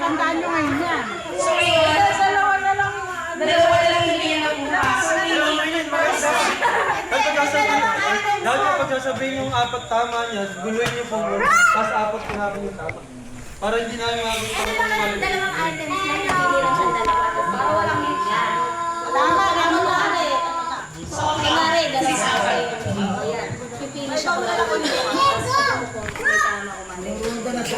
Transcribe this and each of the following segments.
Tandaan nyo ngayon yan. So yun, dalawa na lang hindi yan nabukas. So Dapat pagsasabihin yung apat tama niya, guluhin niyo po muna, tapos apat ko namin yung tama. Para hindi namin makikita kung mali. Dalawang items na hindi lang siya dalawa. Para walang hit yan. Tama, ano na eh. So, kunwari, dalawang items. O yan. Pipili siya kung alam ko yung tapos kung may tama o mali.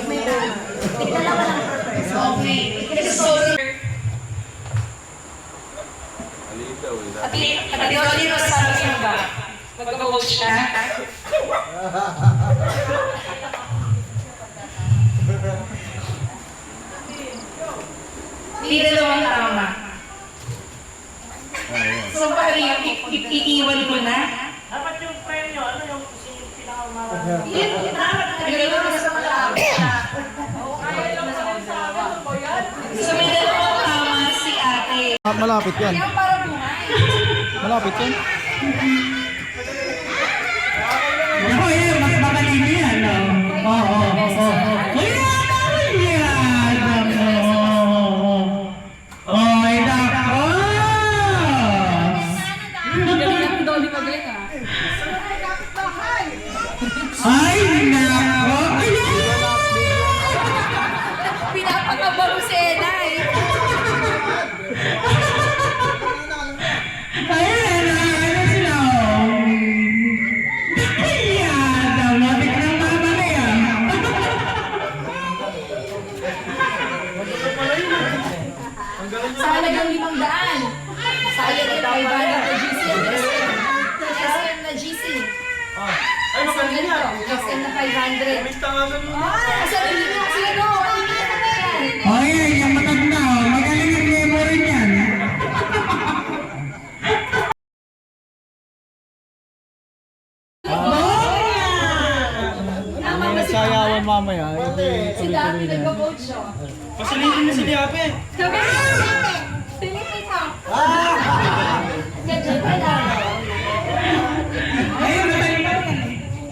May tama. Dalawa lang per person. okay. So, Ate Dolly Rosario ba? Mag-coach ka? Hindi dalawang tama. So, pari, iiwan mo na? Dapat yung premyo, ano yung pinakamahal? Dalawa na sa malaki. So, may dalawang tama si ate. Malapit yan. Kaya para buhay. Malapit yan. Ako eh, mas magaling yan, no? Oo. Kaya naman yan! Oy, nako! Ay, nako! Pinapakabalo si Ella eh. Ayan, ano sila? Ayan, matik ng mama na yan. Sa halagang 500. Sayang yung 500 na GC. SM na GC. Ay, magaling yan. SM na 500. May tangasan mo. Kasi hindi na sino. Hindi na kami yan. Ayan, yung matanda, oh. Magaling ang memory niyan. May nagsayawan mamaya. Si Dati nagpa-coach siya. Pasalitin mo si Diape. Pilipin mo. Ayun, magaling pa rin.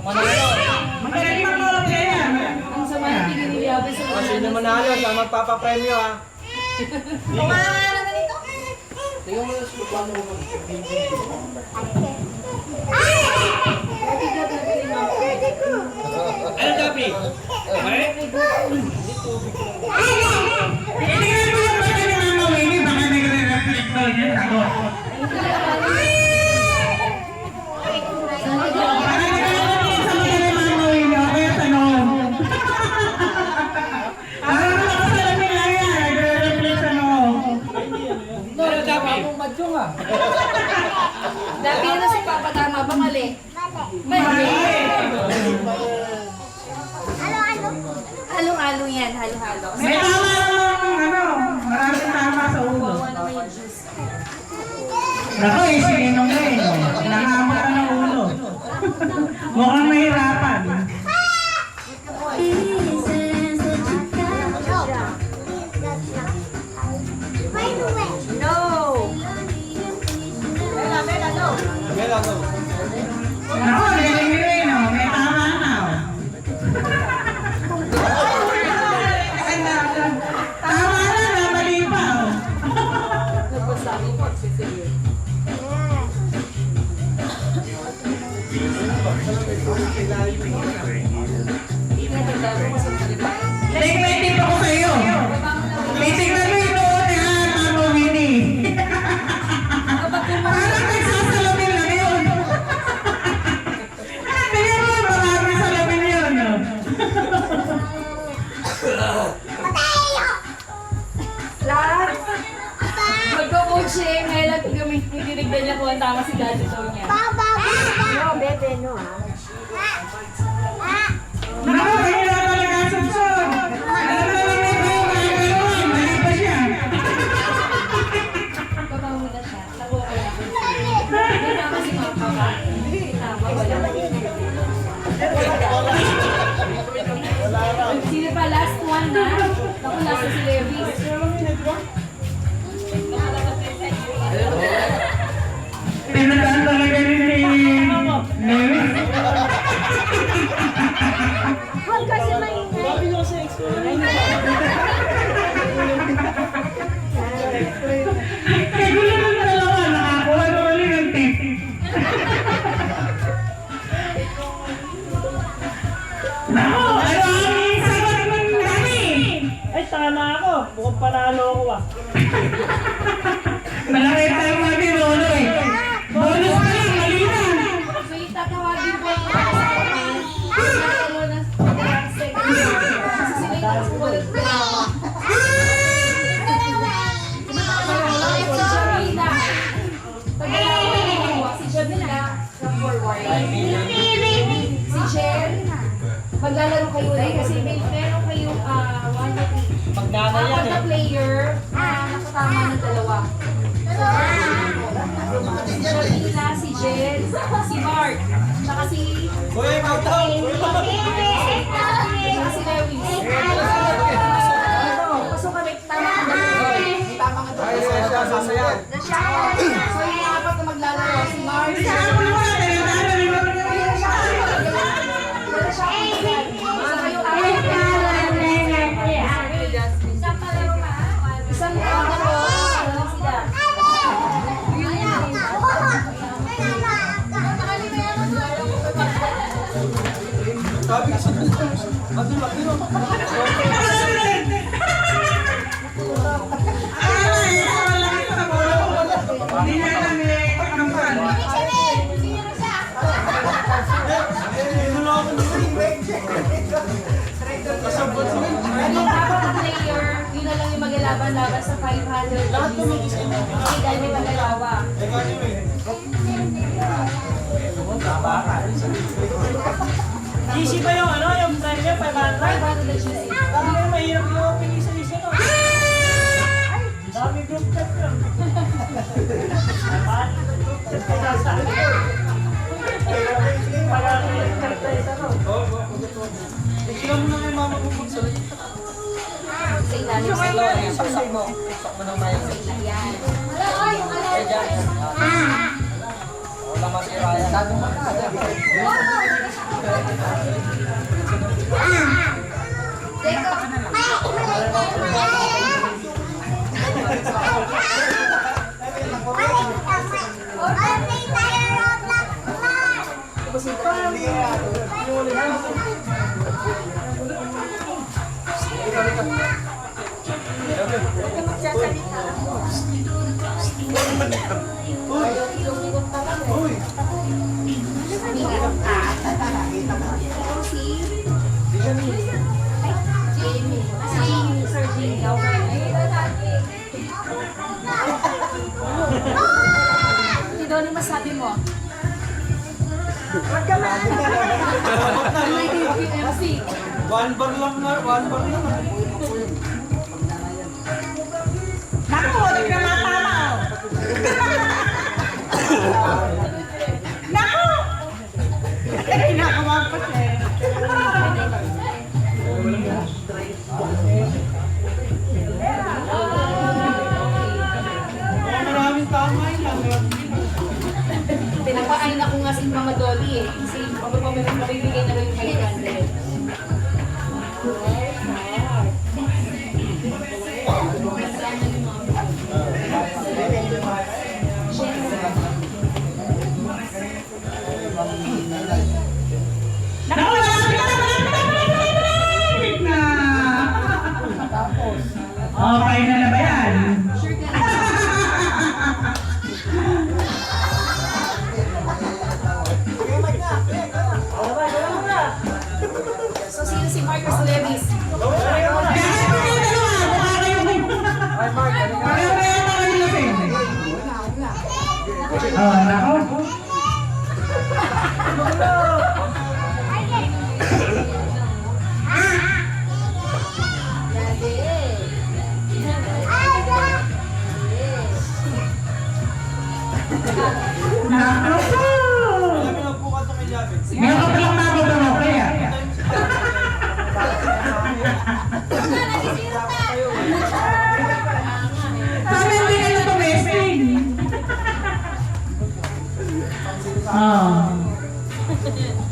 Magaling pa rin kaya yan. Ang sama ng tingin ni Yabe sa mga Sino manalo, siya magpapapremyo ha. Kumain naman ito. Tingnan mo na sa paano mo Ano Dapi? Okay? Tingnan mo yung mga ni Mama Winnie, baka nagre-reflect daw yan ako. Baka nagre-reflect sa mga ni Mama Winnie, okay, tanong. Ano nakasalamin lang yan, nagre-reflect sa noong. Ano Dapi? Dati na si Papa tama ba mali? Mali. Halo-halo yan, halo-halo. May tama naman, ano, maraming tama sa ulo. Naku, sinong na eh. Nangamot ka ng ulo. Mukhang mahirapan. No! Bella, go. Naku, galing rin, oh. May tama na, oh. Tama na, mali pa, oh. Tingnan pa ko sa'yo. Titignan mo yung noon ni Mama Winnie. Parang nagsasalamin lang yun. Tingnan mo, marami salamin yun, no? Lahat. Magko-coach siya eh. Ngayon lang tinignan niya kung ang tama si Daddy daw niya. No, bebe, no ha. Naku, mahirap talaga ang suksok. Alam mo naman ito, mga gano'n, mali pa siya. Baba muna siya. Nakuha ko lang. Hindi tama si Papa ba? Hindi tama. Wala. Sino pa? Last one na? Ako nasa si Levi. Pinadaan talaga rin ni Lewis. Huwag kasi may tama ako. Mukhang panalo ako ah. Malaki tayo mga birono eh. Bonus pa lang, mali na. So yung tatawagin ko yung ano na second year. Kasi sila yung ulit ko. Si Jamila from forward. Si Jen, maglalaro kayo ulit kasi meron kayong 1, 2, 3. Pagdana yan Apat na eh. player na nakatama ng dalawa. Si Jamila, si Jen, si Mark, tsaka si Kuya, ikaw daw! tsaka si Lewis. Pasok kami, tama ka ba? Tama ka Ay, ba? siya, sasaya. So yung apat na maglalaro, si Mark, si isang ano po, ano sila? Sabi kasi Yung apat na player, yun na lang yung maglalaban-laban sa 500 kasi dahil may magalawa. GC ba yung ano? Yung time niya, 500? 500 na siya. Dami na mahirap yung pinisa-isa to. Dami group chat lang. Tingnan mo na may mama mo magsalita. Sa ilalim sa ilalim. Saksak mo. Saksak mo ng mic. Yan. Wala masira yan. Ano masabi mo? MC. One bar lang na, one bar lang. Naku, huwag na matama. Naku! Ay, nakamang pa siya. Maraming tama yun. Pinapain ako nga si Mama Dolly eh. Kasi mabibigay na lang yung 500. Okay na na ba yan? Sure ka na. So sino si Marcus Levis? Nako. Nako. Alam mo na po ka ito kay Jabit. Meron ka palang magulo kaya. Sabi hindi ka na tumesting.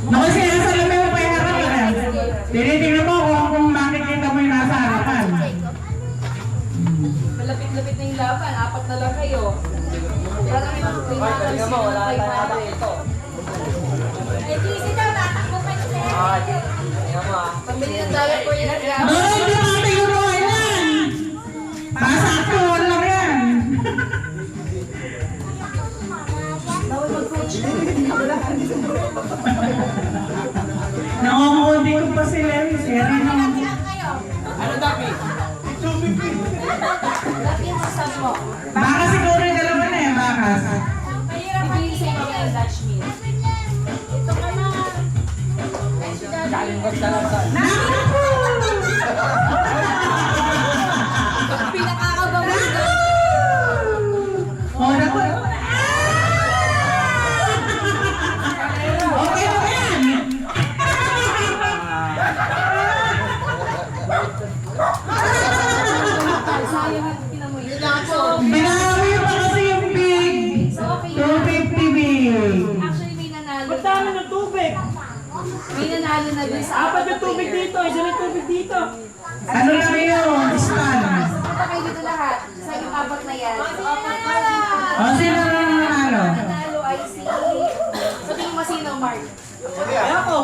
Naku, sinasalamin mo pa yung harapan. Tinitingnan mo kung makikita mo yung nasa harapan. Malapit-lapit na yung laban. 4 na lang kayo. Para may Tingnan mo, wala tayong ito. Eh, easy daw. Tatakbo pa siya. Tingnan mo ah. Pambili ng dollar for yan. Ay, dumati yung mga yan! Lapin sa sub mo. Baka siguro yung dalawa na eh, bakas. Bibili sa inyo ng Dutch meal. Ito ka na. Pinakakabawas na. Oh, naku. Okay mo yan. Sayang yung pinamoy. Binawi pa kasi yung big. So, okay na. 250 big. Actually, may nanalo. Ba't dami ng tubig? May nanalo na dun sa Apat yung tubig dito, isa yung tubig dito. Ano lang yun? Span. Punta kayo dito lahat. Sa yung apat na yan. O, sino na nanalo? Nanalo ay si... Sabihin mo sino, Mark. Kaya ko.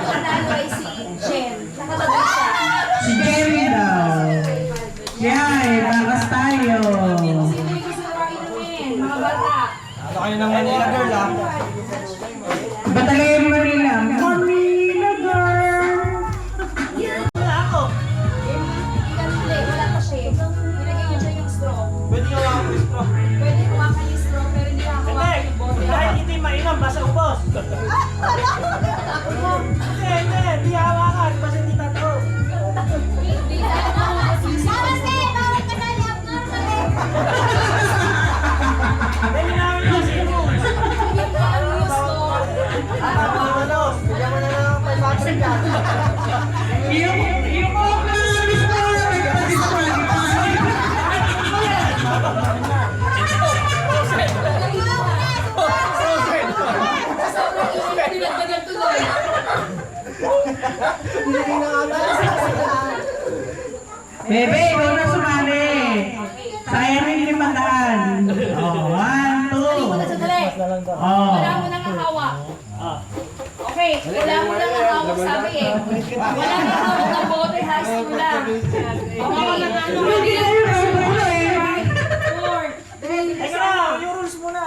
Nanalo ay si Jen. Nakatabi siya. Si Jerry daw. Yay, bakas tayo. Sino yung gusto na inumin? Mga bata. Ano kayo ng Manila girl ah? Ba talaga yung Manila? Manila girl. Wala ako. Hindi, wala pa siya. Nilagay niyo dyan yung straw. Pwede nga ako gusto. Pwede kumakan yung straw, pero hindi nakakuha Hindi, yung bote. dahil hindi mainom, basta ubos. Hindi, hindi hawakan, basta hindi tato. Hindi nakakuha yung Dahil namin yung sinumus. Bigyan mo na lang 500 ka. Yung office ko, Bebe, ikaw na sumali. Sayang yung 500. Oh, 1, 2. Oh. Wala mo nang hawak. Okay, wala mo nang hawak, sabi eh. Wala nang hawak ng bote, high school lang. Okay, Hindi na yung hawak eh. 4, 3, Teka lang, yung rules muna.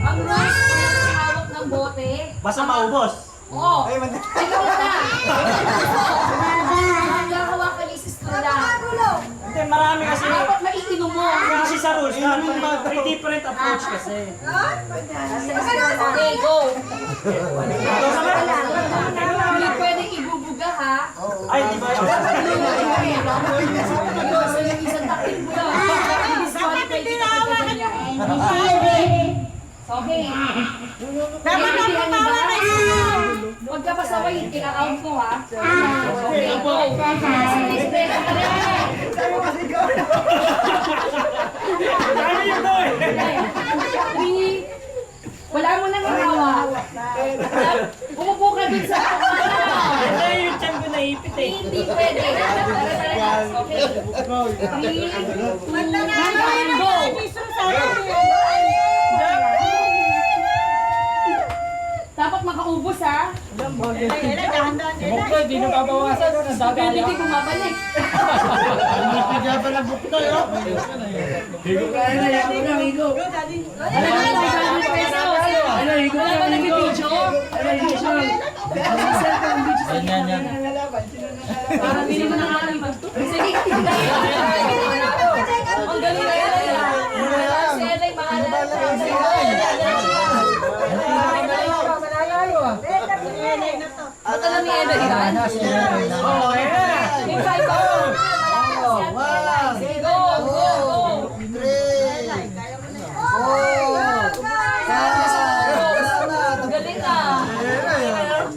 Ang rules mo yung hawak ng bote. Basta maubos. Oo. Ikaw na. Naghahawakan yung sister lang. Hindi, marami kasi. Dapat maiinom mo. Kasi sa rules, may different approach kasi. Okay, go. Hindi pwedeng ibubuga ha. Ay, di ba? So yung isang takip mo lang. Disqualify kita pag ganyan. Okay. Dapat ang patawa na yun. Huwag ka pasaway, kina-count mo ha. Okay, go. Next day, Ano yun doon? wala mo nang hawa. Umupo ka dun sa Hindi, yung tiyan ko naipit eh. hindi pwede. Okay. 3, 2, 1, go! Dapat makaubos ha. Bukod, di na babawasan. Ang dami Pwede di bumabalik. Kaya pa lang bukto yun. Wala ba nag-video? Yan. Parang hindi naman nakakalimutan. Sige. Ang galing na yan. Si Elay, Ba't alam ni Elay yan? Yung 5 hours. Go, go, go. Ang galing ah.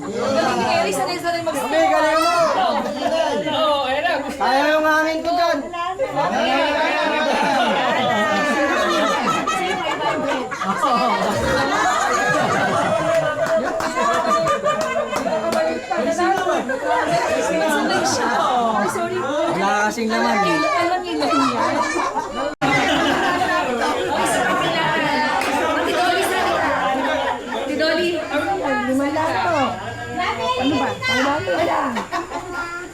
Ang galing ni Elay, sanay-sanay mag-stop. Kaya yung hangin ko dyan. Wala kasing laman. Alam niyo lang yan. Tidoli, lima lang to. Ano ba? Wala.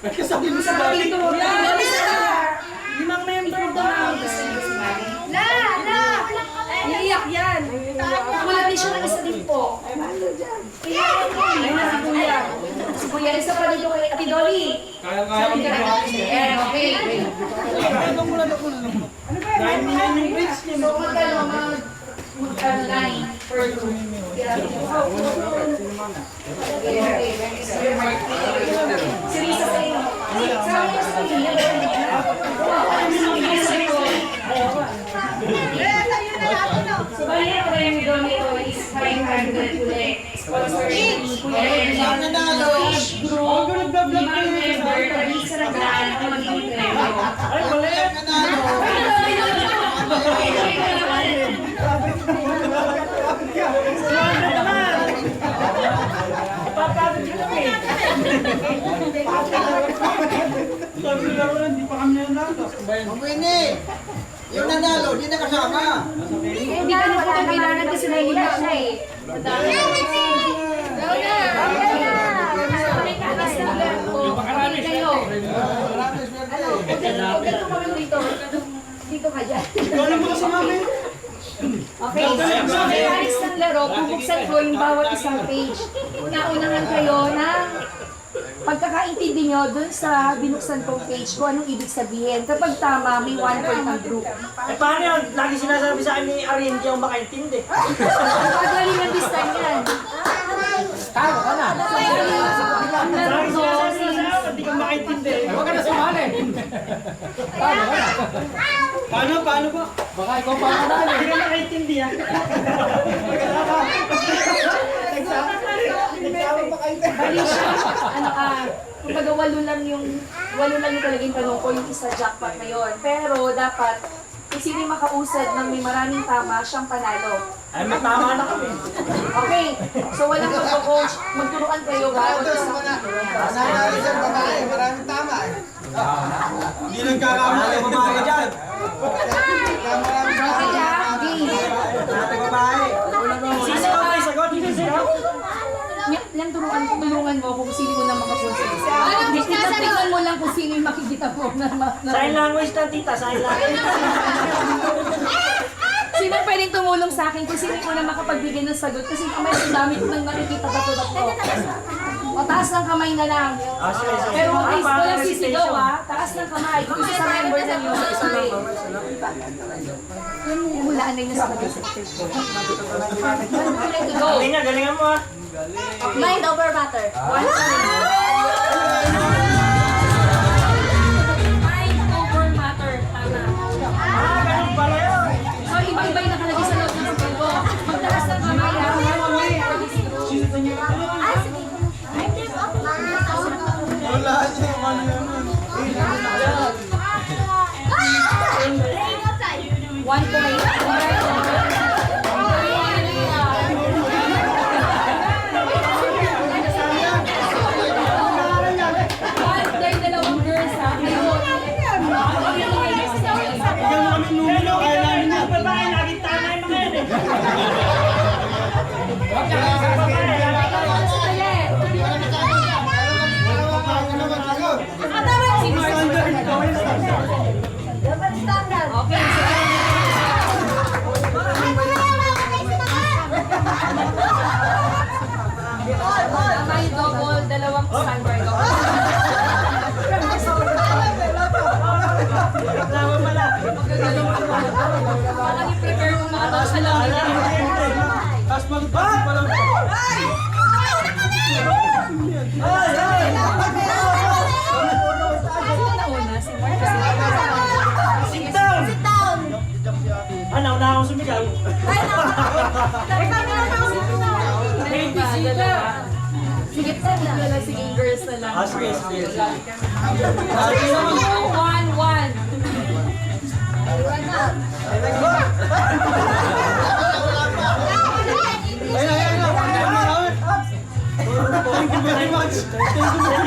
Kasabi mo sa balik. Limang member daw. iyak yan. Wala din siya ng isa din po. Ayun na si Kuya. Si Kuya, isa pa dito kay Ate Dolly. Kaya-kaya kami Okay. Dahil nila yung bridge niya. So, mag-line per group. Okay. Si Risa sa inyo. Sa akin sa inyo. So, bali ang premyo doon ito is 500 ulit. Sponsorship ni Kuya Edwin. So, each group, 5 member, Risa na daan ang magiging premyo. Ay, kulit! Sabi na ko hindi pa kami nanalo. Yung nanalo, hindi na kasama. Hindi ka na po kailangan kasi nahihiya siya eh. Dito ka dyan. Wala mo kasi mami. Okay, so mechanics ng laro, bubuksan ko yung bawat isang page. Naunahan kayo ng pagkakaintindi nyo dun sa binuksan kong page kung anong ibig sabihin. Kapag tama, may 1 point ang group. Eh paano yun? Lagi sinasabi sa akin ni Ariel, hindi ako makaintindi. Ang pagaling ng distan yan. Tama ka na. Ang laro Lagi ko, sinasabi sa akin, hindi ka makaintindi. Huwag ka na sumali. Paano ba? Baka ikaw pa ang nanalo. Hindi ka makaintindi ah. bali siya, kumbaga walo lang yung talaga yung tanong ko, yung isa jackpot na yun. Pero dapat, kung sino yung makausad ng may maraming tama, siyang panalo. Ay, matama na kami. Okay, so walang magpo-coach, magturuan kayo bawat isa. Nanalo sa babae, maraming tama eh. Hindi nagkakamali ang babae dyan. Maraming Kaya, game. Ate babae. Sisigaw tayo sagot, sisigaw. Yan tulungan mo kung sino mo na makapunsa. Tingnan mo lang kung sino yung makikita mo na Sign language na tita, sign language. sino pwedeng tumulong sa akin kung sino yung una makapagbigay ng sagot kasi kamay ang dami ko nang nakikita bato-bato. O taas ng kamay na lang. Pero please, walang sisigaw ha. Taas ng kamay. Kung isa sa member na yun, isa lang. Hulaan na yun sa sagot. Go! Galingan mo ah. Mind over matter. Mind over matter. Tama. Ah, ganun pala yun. So, iba-iba yung nakalagay sa loob ng sagot ko. Magtaas ng kamay ha. Wala siya. Ano yun? 1 point. Dahil dalawang girls ha. Bigyan mo kami numero, kaya namin yan. Babae, laging tama yung mga yan eh. Okay, may double, dalawang standard. Tama pala. Parang i-prepare mo mga tao sa lang. Tapos magpapit pa lang. Nauna, si Mark kasi. Sit down! Sit down. Ah, nauna akong sumigaw. Sige, sige, girls na lang. Ah, sige, sige. 1-1. Thank you very much. Thank you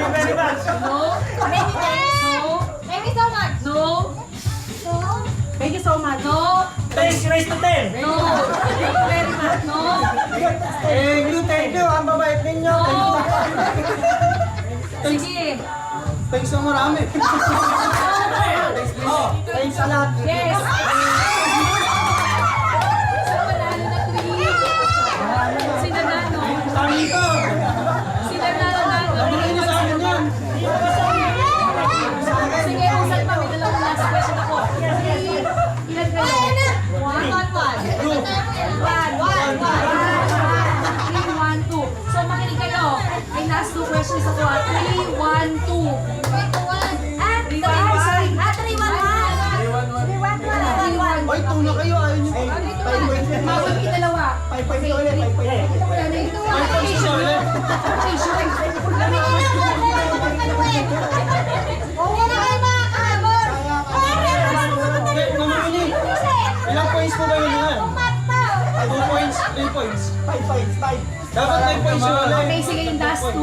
very much. No. Many thanks. No. Thank you so much. No. Thank you so much. No. Thanks, raise to 10. No. Thank you very much. No. Thank you. Ang babait ninyo. No. Sige. Thanks so marami. Oh, thanks a lot. Yes. So, Sila nanalo. Sige, usap pa. May dalawang last question ako. Ilan kayo? One. 3, 1, 2. So, makinig kayo. May last 2 questions ako. 3, 1, 2. 3, 1, 1. Ay, tuna kayo. Ayaw niyo. Bawal yung dalawa. 5 points ulit. 5 points. Ano ito? Ilang points po kayo naman? 2 points, 3 points. 5 points. 5. Dapat 5 points yung ulit. Okay, sige yung last 2.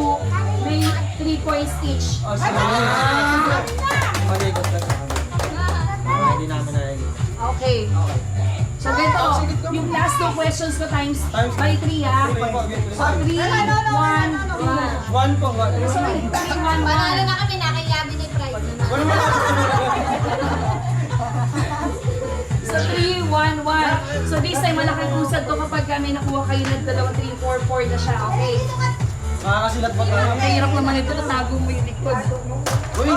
May 3 points each. Malikot lang. Hindi namin nalagay. Okay. So, ganito. Yung last 2 questions ko times by 3 ha. So, 3, 1, 2. 1 po. Sorry, 3, 1, 1. Panalo na kami, nakayabi ni Pride. Wala mo lang. So, 3, 1, 1. So, this time, malaking usad to kapag may nakuha kayo ng 2, 3, 4, 4 na siya. Okay? Makakasilat pa tayo. Ang hirap naman ito, natago mo yung likod. Uy!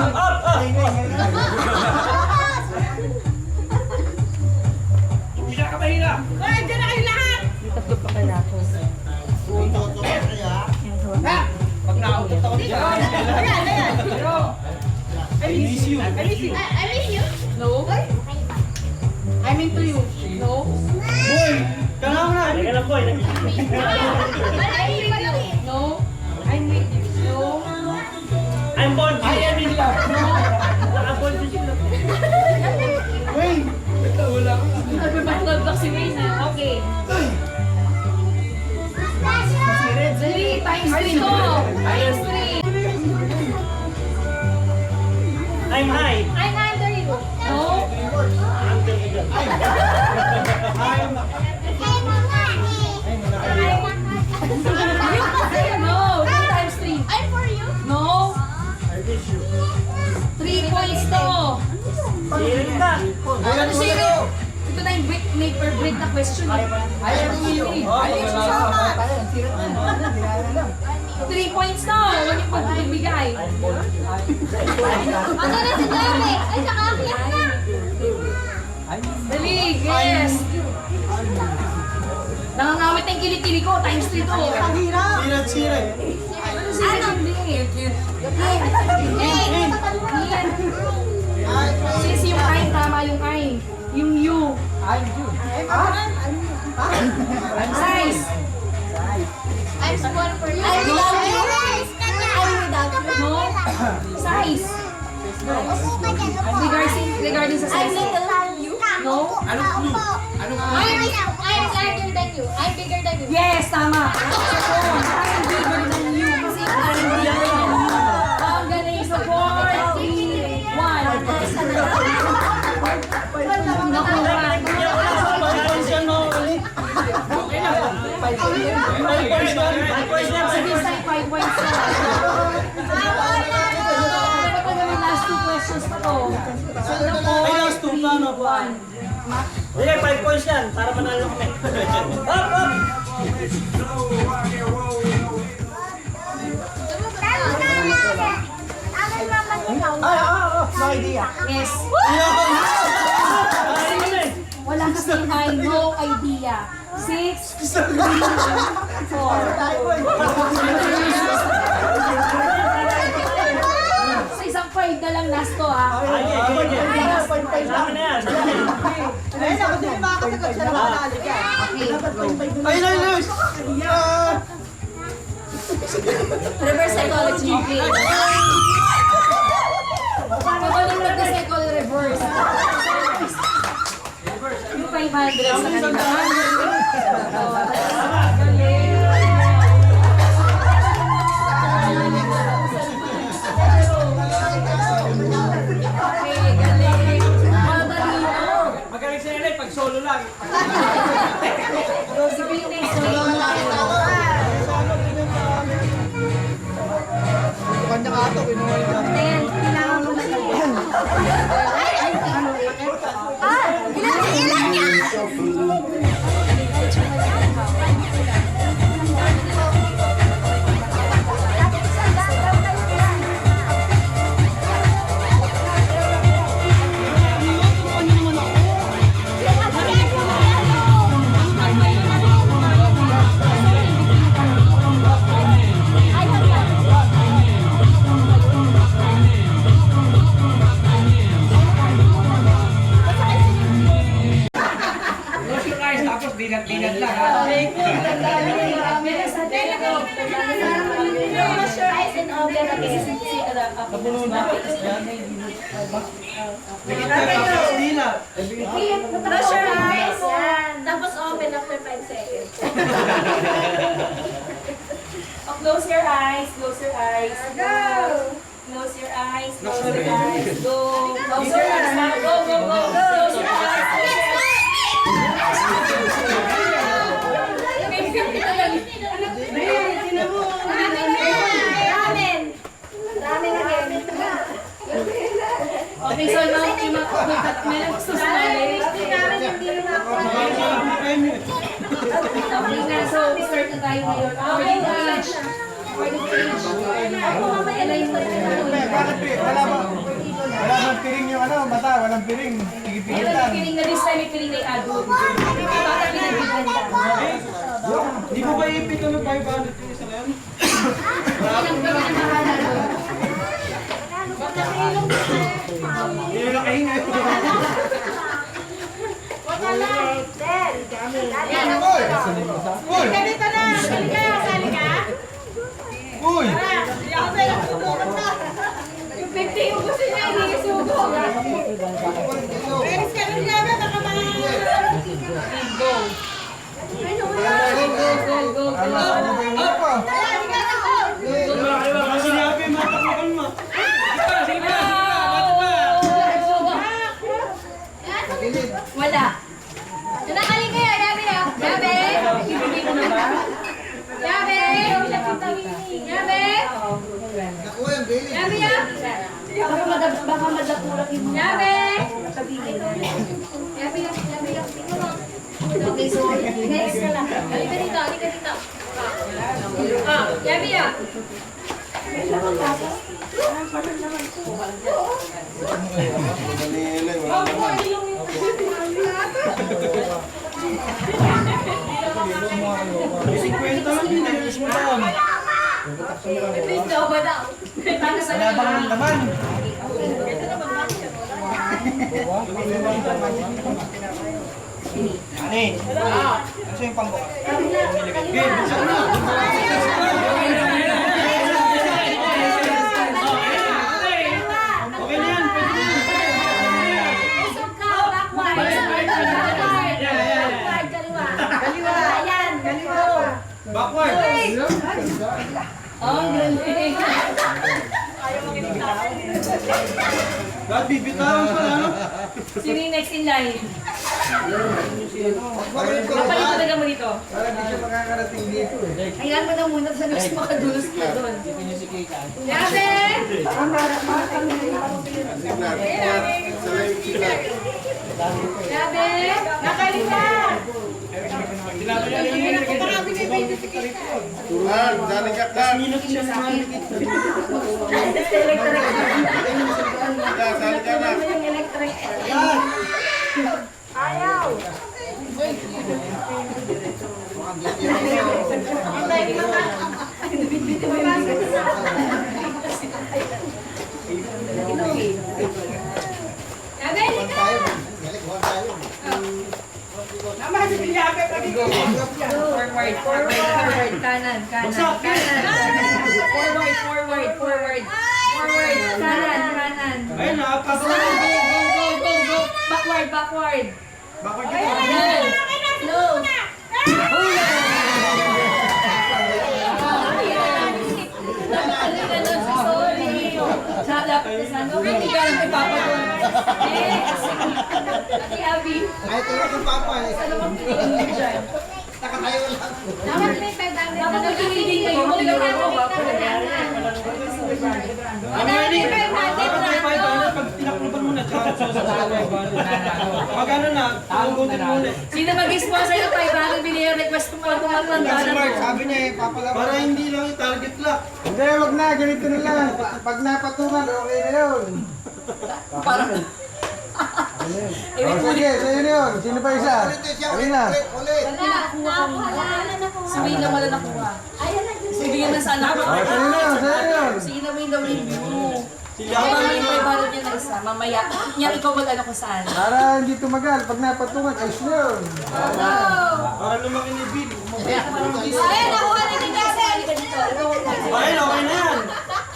Pag nakautot ako dyan. I miss you. No? I mean to you. No? Boy! Kaya mo na. Teka lang, boy. No? I'm with you. No? I'm born to you. Naka-born to you. Wait! Wala ka. Nagbabaklog si Wayne. Okay. 3 times 3 to. Times 3. I'm high. I'm under you. No? Under you. No. 3 times 3. I'm for you. No? 3 points to. Sirin ka. Ano siya? Ito na yung break, make or break na question. Ayaw niyo. Ayaw niyo sama. 3 points to. Huwag yung pagbibigay. Ano na si Dami? Ay, saka akyat na. Dali, yes. Nangangamit na yung kilikili ko. Times 3 to. Sirat. Ano? Since yung I, tama yung I. Yung U. Size. I'm small for you. I'm without you. I'm without you. No? Size. Regarding sa I'm size. little than you. No? I'm larger than you. I'm bigger than you. Yes, tama. I'm bigger than you. Kasi I'm bigger than you. Ang galing sa 4, 3, 1. Nakuha. 5 points yan mo ulit. 5 points yan. So this time, 5 points na. Dapat na may last 2 questions pa to. So na 4, Ay, last 2 pa, no? 1. Sige, 5 points yan. Para manalo kami. Up, up! No idea. Yes. Ay, kami. Wala kasi I, no idea. 6, 3, 4. Sa isang 5 na lang last to ha. Ay, Dami na yan. Ayun ako, hindi makakasagot siya na manalo ka. Ay, ay. Reverse psychology. Magaling na kasi call reverse. Yung 500 sa kanila. Okay, galing. Magaling. Magaling sa LA pag solo lang. Si Pinoy, solo lang. Kanya ka ito, pinuhay ka. Then, kailangan ko na yan. Ilan niya? and open again. Pastila. Close your eyes. Yan. Tapos open after 5 seconds. Oh, close your eyes. Close your eyes. Go. Close your eyes. Close your eyes. Go. Close your eyes. Now, go, go, go. Close your eyes. Close your eyes. Okay, so now, may gusto sa namin. Okay na, so start na tayo ngayon. Okay, guys. Wala bang piring yung ano, mata, walang piring. Tigil-tigil Ito lang. yung piling na this time, may piling na i-ado. Para pinagbigan lang. Di mo ba ipit ano 500 yung isa na yan? Hindi na kahinga yun. Uy! Ganito na. Sali ka, sali ka. Uy! Yung 50 yung gusto niya, hindi isugo. Pero ka rin namin, baka mga... Go. Kasi nabi, matakmakan mo. Wala. Nakaling kayo, Yabe. Yabe. Ibigay ko na ba? Yabe. Yabe. Nakuha yung Bailey. Yabe yan. Baka madapulat yung mga Yabe. sabihin. Yabe yan. Yabe yan. Okay, so next na lang. Halika dito, halika dito. Yabe yan. Kasi kwenta lang yun, nililis mo doon. Dito ba daw? Para sa Labang naman. Ani. Ano yung pangko? Okay, buksan na. Okay na yan, pwede na. Backward. Oh, galing. Lahat bibitawan pa na, ano? Sino yung next in line? Bakit ko Kapalit ba? talaga mo dito. Parang di siya makakarating dito eh. Hayaan mo na muna sa next makadulos ka doon. Yabe. Yabe. Nakaling ka. Tuhan, dali ka ka. Minute siya sa mga likit. Dali ka na. Yabe, halika. Forward, forward, kanan, kanan, kanan. Forward, forward, forward. Forward, kanan, kanan. Ayun, nakapasa Go, na. go, go, go, go, go. Backward, backward. Backward ka. Yan. Close. Sorry. Sa lapit na sa ano, hindi ka lang ipapadun. Next. Ate Abby. Ay, tulad ng papa eh. Ano bang tingin mo dyan? Nakatayo lang. Dapat may 500. Dapat nagkikinig kayo. Maglaro ko ba? Ano yun eh? Dapat may 500 pag tinakluban mo na, tsaka susunod. Pag ano na, tugutin mo ulit. Sino mag-sponsor ng 500 billion request ko pa tumatanda Si na Mark, to? sabi niya eh, papalaban. Para hindi lang yung target lock. Hindi, wag na, ganito na lang. Pag napatungan, okay na yun. Parang... O sige, sa'yo na yun. Sino pa isa? Ulit na. Si Wayne lang wala nakuha. Ibigyan na sa anak ko. Sa'yo na yun, sa'yo na yun. Sige na Wayne daw review. Sila Kaya ka may 500 niya na isa. Mamaya, niya ikaw mag-ano kung saan. Para hindi tumagal. Pag napatungan, ayos na yun. Para lumaki ni Bill. Ayun, nakuha na ni Yabe. Ayun, okay na yan.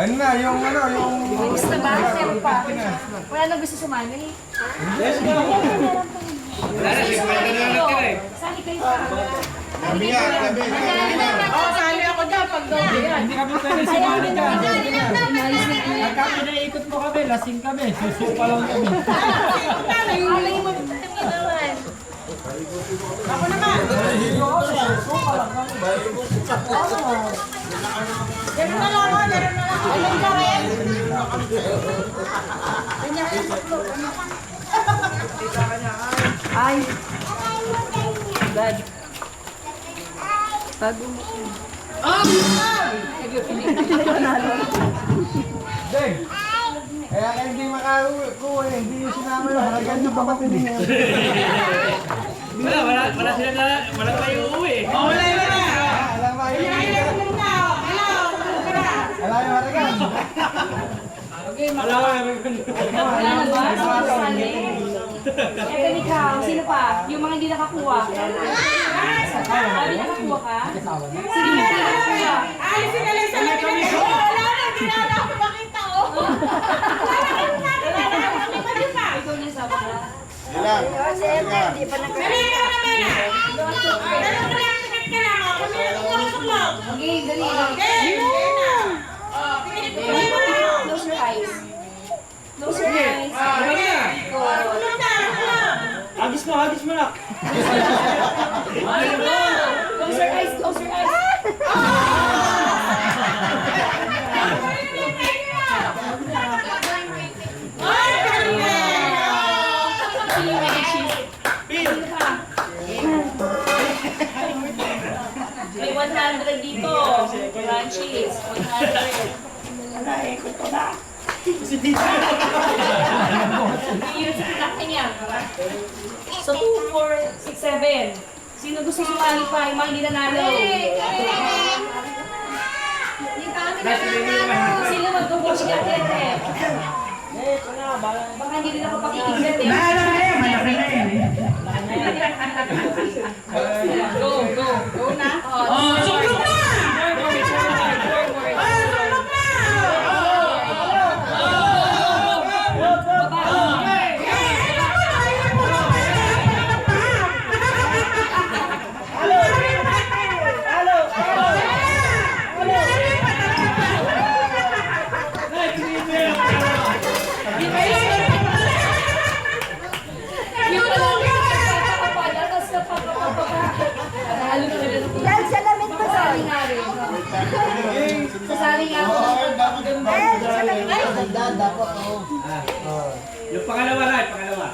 Ano na, yung ano, yung... Gusto na ba? Meron pa. Wala nang gusto sumali. Sali kayo pa. Gabi nga, gabi. Oo, sali ako dyan pag doon yan. Hindi kami pwede sumali dyan. Pagka pinaikot mo kami, lasing kami. Susupa lang kami. Alay mo na naman. Ako naman. Ganun na lang ako, ganun na lang. Ganun ka rin. Ay. Dad. Bago mo. Deng! Kaya kayo hindi makakuha eh. Hindi yung sinama yung halagan yung kapatid niya. Wala sila na, wala tayo uuwi. Wala yun na. Alam mo, yun. Alam yung halagan. Wala ko namin. Wala na ba? Sumali? Eto ikaw, sino pa? Yung mga hindi nakakuha. Hindi nakakuha ka? Sige, hindi nakakuha. Alisin na lang sa labi ng ito. Wala na, hindi na ako makita oh. Wala na, hindi pa. Ikaw na sa baka. Ilan? Dali ka naman ah. Dalawa ka lang, ticket ka lang. Kami na tumusok. Okay, dali. Okay, na. Ticket ka lang. Close your eyes. Close your eyes. Tulog na, tulog. Hagis mo na. Close your eyes, close your eyes. Ay, galing. Sino pa? May 100 dito. Branches. 100. Hirap sa pinakta niya. So, 2, 4, 6, 7. Sino gusto sumali pa? Yung mga hindi nanalo. Sino mag-watch ka, Tete? Baka hindi rin ako pakikigyan eh. Bahala na yan, malaki na yan eh. Go, go. Go na. Oh, suklok na! Dahil sa lamit ko sa rin. Sasali nga ako. Yung pangalawa na, pangalawa.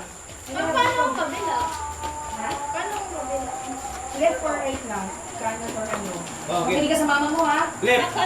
Left or right lang. Kanan or ano. Hindi ka sa mama mo ha? Left.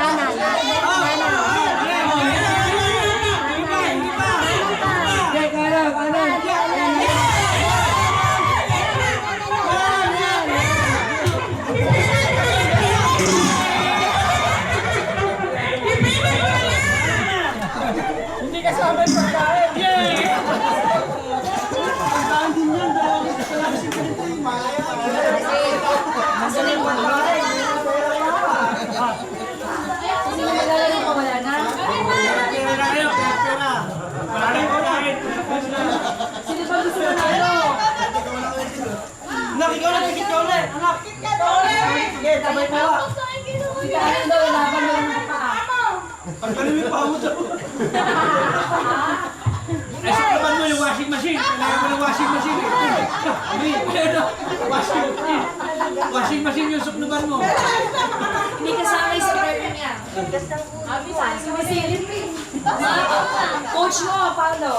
Banana. ikaw na, tigit ka ulit. Anak. Sige, sabay mo. Kaya daw, laban mo ng paa. Ang kalimit pa mo daw. Ay, suklaban mo yung washing machine. Kailangan mo ng washing machine. Washing machine yung suklaban mo. Hindi kasama yung secretary niya. Sumisilip eh. Coach mo, Paolo.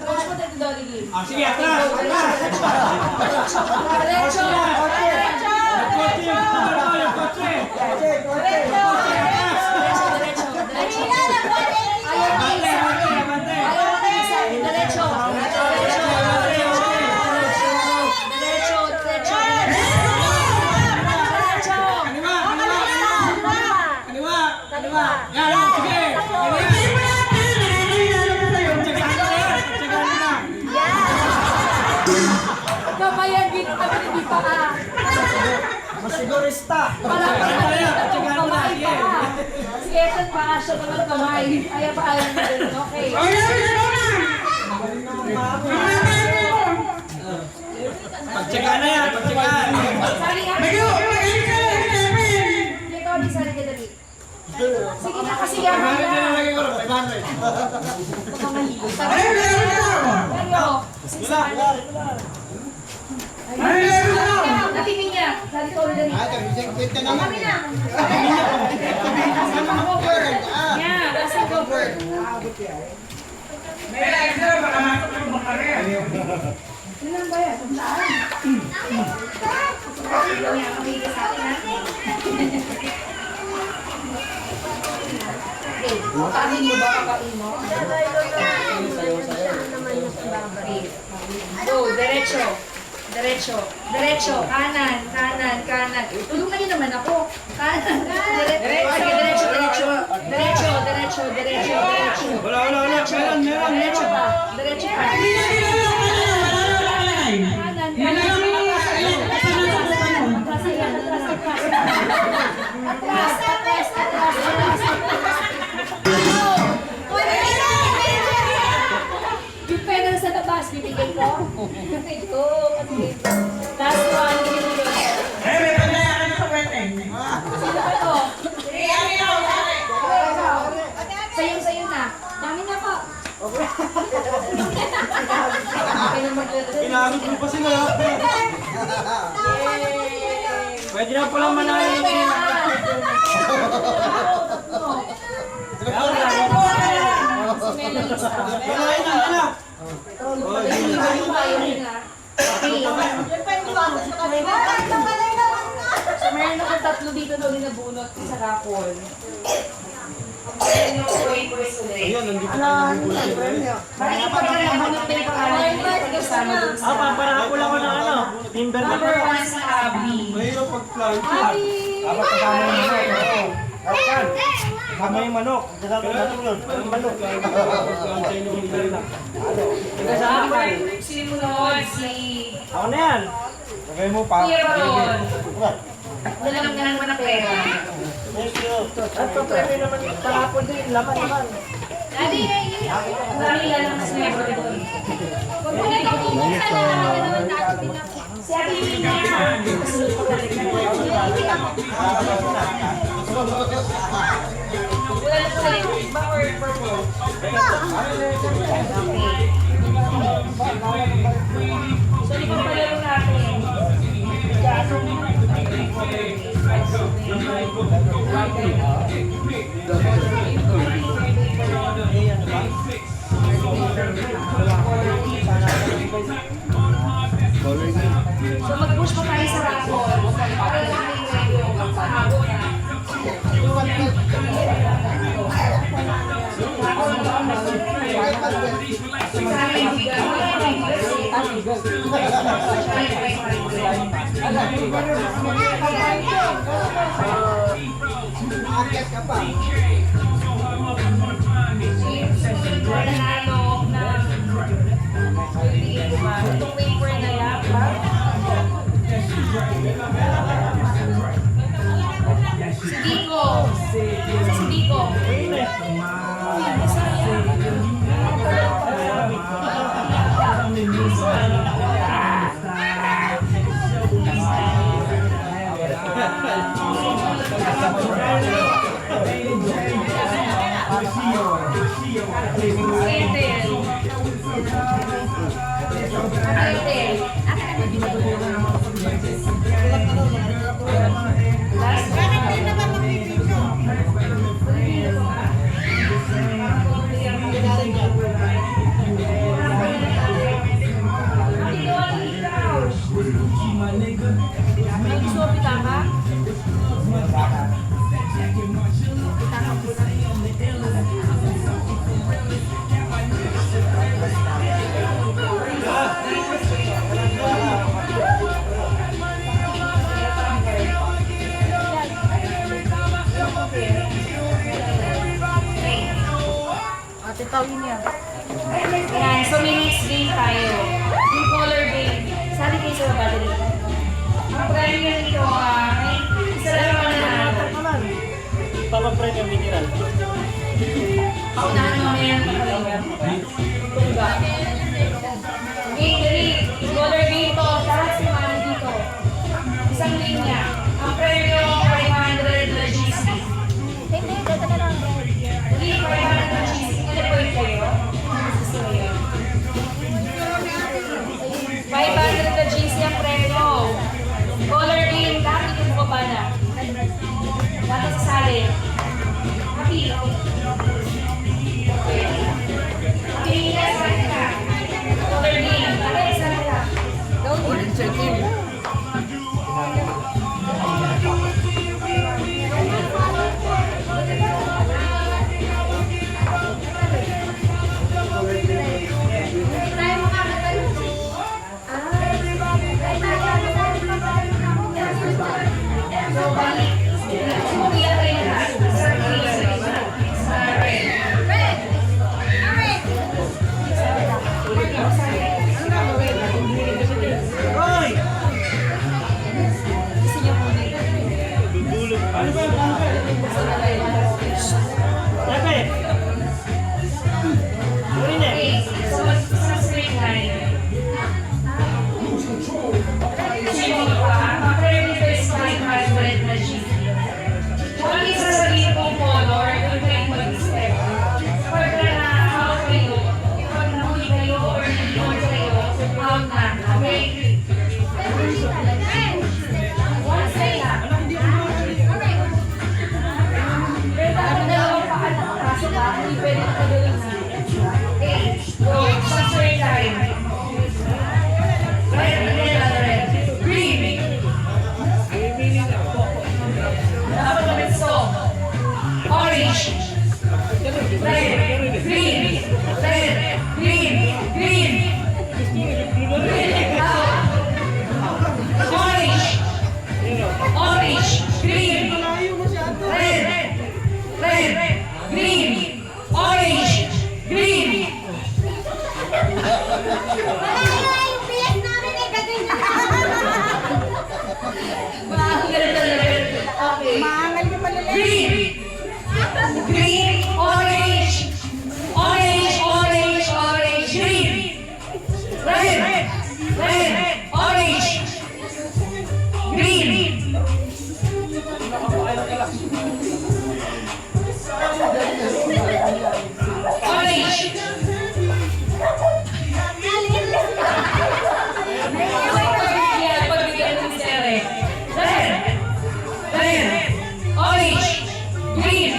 Coach mo, Tito Dolly. Ah, sige, atras. Diretso! Diretso! Kotse, yung kotse. Diretso! Ayaw na isa. Ayaw na isa. Diretso! Kaliwa. Yan, sige. Kamayan dito kami hindi pa ka. Masigurista. Wala pa naman kamay pa ka. Si Ethan pa siya naman kamay. Ayaw pa ayaw na din. Okay. Pagtsagaan na yan, pagtsagaan. Sali nga. Ikaw din sali ka dali. Sige na kasi yan. Lagay ko lang, 500. Natingin niya. Sali ka ulit dali. Kwenta naman. Kami na. Yeah, kasi go for it. Ilan ba yan? Saan? Kaya kami sa atin natin. Okay, kain mo ba kakain mo? Go, diretso. Diretso. Diretso. Kanan, kanan, kanan. Tulungan niyo naman ako. Kanan. Diretso, diretso, diretso. Diretso, diretso, diretso, diretso. Wala. Meron. Diretso pa. Diretso pa. Kanan, kanan. Atras, atras, atras, atras. Yung pera sa labas, bibigay ko. Ito, kasi last one, binulot. Sino ba to? Sayo na. Dami na po. Pinagod mo pa sila. Pwede na palang manalo ng So, meron akong tatlo dito daw nabunot sa rapol. Ayun, nandito na yung Bakit pag nabunot na yung pangalan, hindi ko kasama dun sa... Paparako lang ko ng ano. Timber na Number 1 sa Abby. mahirap pag-plancha. Abby! Kama yung manok. Natulog. Yung manok. Number simunod si... Ako na yan. Lagay mo pa. Kuya Baron. Dalang nga naman ang pera. Thank you. At pwede naman talapon din. Laman naman. Daddy, marami lang mas may doon. Huwag mo na ito si Ate Lina. Kasunod ko talaga. Wala na sa link. Ba or purple? So, di ba palaro natin? So mag-push pa tayo sa rapol. Para lang may radio. Pagpahago na. Aakyat ka pa. Nanalo na itong wafer na yan. Si Dico. Si Dico. May gusto mo pitaka? Pitaka po lang. Ate, tawin niya. Ayan, so may next game tayo. Yung color game. Sali kayo sa battery. Ang premyo nito ay isa lang naman na nanalo. Papapray ng mineral. Paunahan mo yan. Tunga. Game 3. Color game to. Lahat si Mami dito. Isang linya. Ang premyo 500 na GC. Hindi, 500 na GC. Ano po yung kayo? Gusto mo yun? 500 na GC ang premyo. Color game. Lahat dito mo ba na? Lahat sasali. Happy. Okay, yes, ka. Color game. Okay, saan ka? So, balik. Umuwi na kayo na. Sa red. Hoy! Gusto niyo po dito. Dudulog pa. Gusto na kayo. Lepe! Uri niya. Okay, so sa screen line. Sino pa? Ang premyo is 500 na GC. Kung ano yung sasabihin kong color, kung kayo mag-step. Pag na-out kayo, pag nahuli kayo or nag-on kayo, out na. Okay? One side na. Pero dapat dalawang paa nakapasok ka, hindi pwede nakagawin na. Okay, go. Sa screen line. Red, red. Green. Dapat namin ito. Orange. Red. Green. Red. Green. Green. Orange. Orange. Green. Red. Red. Green. Orange. Green. Okay. Green. Green. Orange. Orange. Orange. Orange. Green. Red. Red. Orange. Green. Orange. Yeah, pagbigyan ng sere. Red. Red. Orange. Green.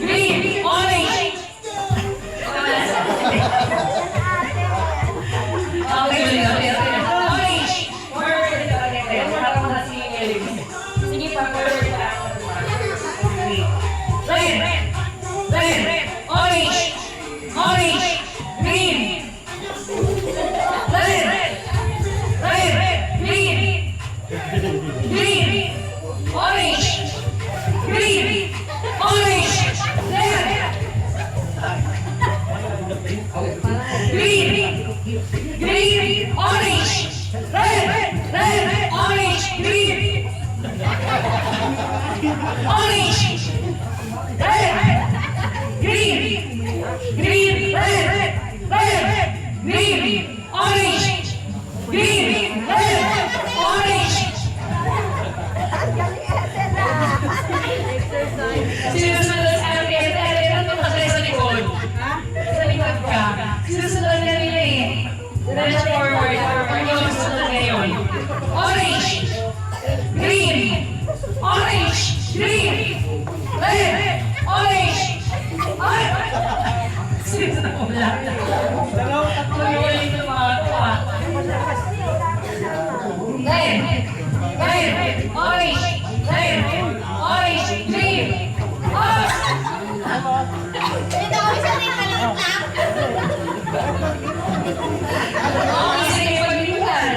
Green. Orange. Okay. Orange. Forward ka ulit. Para makasingin. Sige pa, forward ka. Red. Red. Orange. Orange. Green. Red. Red. Green. Green. Orange. Green. Orange. Red. Green. Green. Orange. Red. Red. Orange. Green. Orange. Red. Green. Green. Red. Red. Green. Orange. Green. Red. Orange. Sinusunod sa akin. Ano ka sa likod? Sa likod ka. Sinusunod ka nila eh. Diretso forward. Yung susunod ngayon. Orange. Green. Orange. Green. Red. Orange. Sinusunod mo lang. Tatlo yung ulit ng mga ito ah. red, orange, red, orange, green, orange. Ito ako isa rin, maliit lang. Okay, sige, pagbibigan.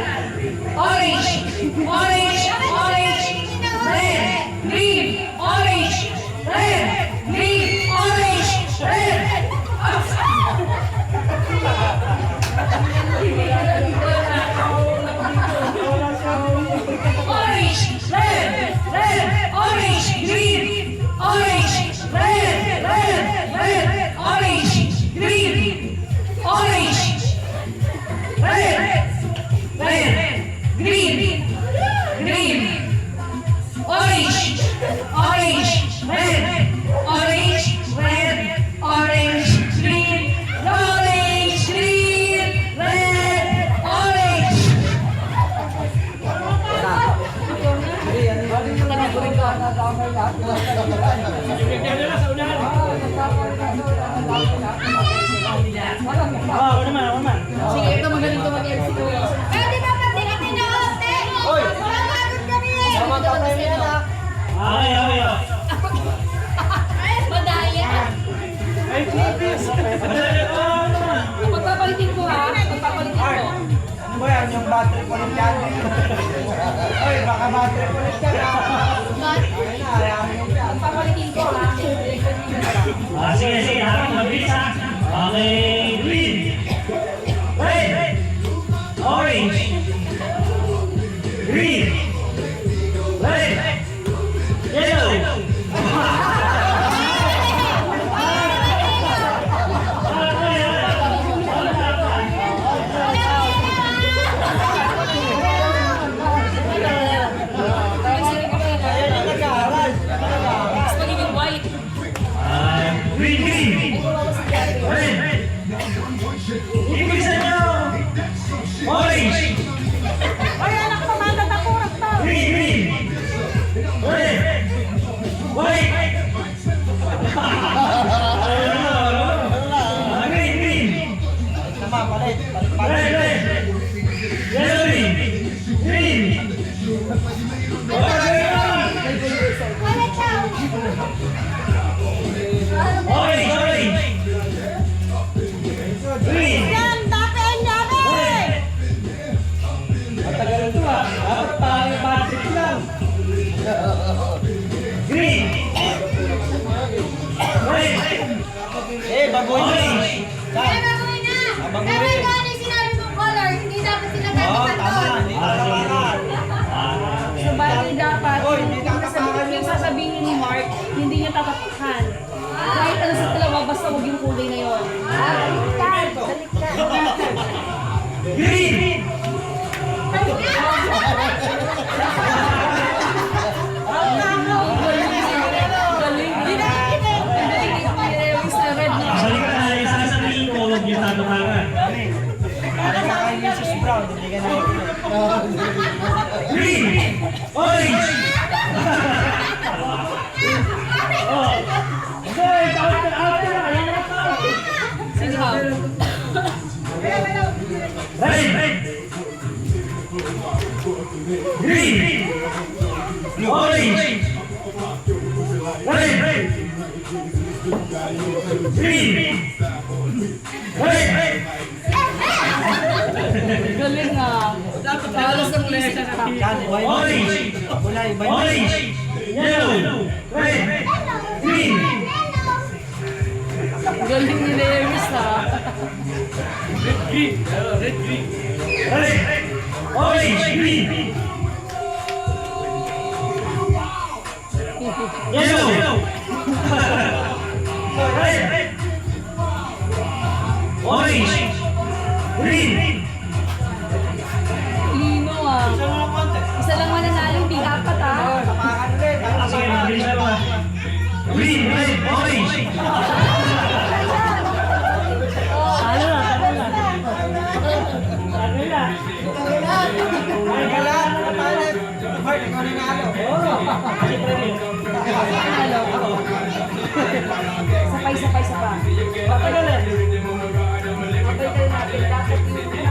Orange, orange, orange, red, green, orange, red, green, orange, red. Orange, red, orange, green, orange, red, orange, green, orange, red, green, orange, orange, red, orange, orange, green, orange, red, orange. Sige, ito magaling to mag-MC ko. Pwede ba patingin na ate? Hoy! Napagod kami eh. Madaya. Pagpapalitin ko ha. Pagpapalitin ko. Ano ba yan? Yung battery po ng yan. Oy, baka battery po ng yan. Ayun na, ayamin yung yan. Pagpapalitin ko ha. Sige, sige, harap, mabilis ha. Okay, green. Red. Orange. Green. Red. Yellow. Mas magiging white. Green, green. Red. Ibilisan nyo. Orange. Ay, anak pa, matatakurak to. Green, green. Red. White. Green, green. Naman, palit. Red, red. Yellow, green. Green. Okay. Orange, orange. Green. Yan, dami, ang dami. Red. Matagal ito ah. Dapat parang battery lang. Green. Red. Eh, bagoy na. Orange. Kaya bagoy na. Pero ikaw ano yung sinabi mong color, hindi dapat sila Oo, gamitan tama. doon. Hindi ka tapakan. So, bali dapat, Oy, hindi ka tapakan yung sasabihin ni Mark, hindi niya tatapakan. Kahit ano sa dalawa, basta huwag yung kulay na yun. Baliktad. Green. Galing. Yung sa red na. Balik ka na, sasabihin ko, huwag yung tatapakan. Para sa kay Mrs. Brown, hindi ka nakikinig. Green. Orange. Oh. Okay, after na. Ayan na pa. Sige ha. Red. Green. Orange. Red. Green. Red. Galing ah. Halos ng lesson ka. Orange. Wala, iba yun. Orange. Yellow. Red. Green. Galing ni Lewis ha. Red. Orange. Green. Yellow. Red. Orange. Green. Lino ah. Isa lang mananalo, hindi apat ah. Tapakan rin. Sige, mabilis na ba? Green, red, orange. Ay, wala. Nakapalit. Bart, ikaw na nalo. Sabay. Papagalan. Papay tayo natin. Dapat yung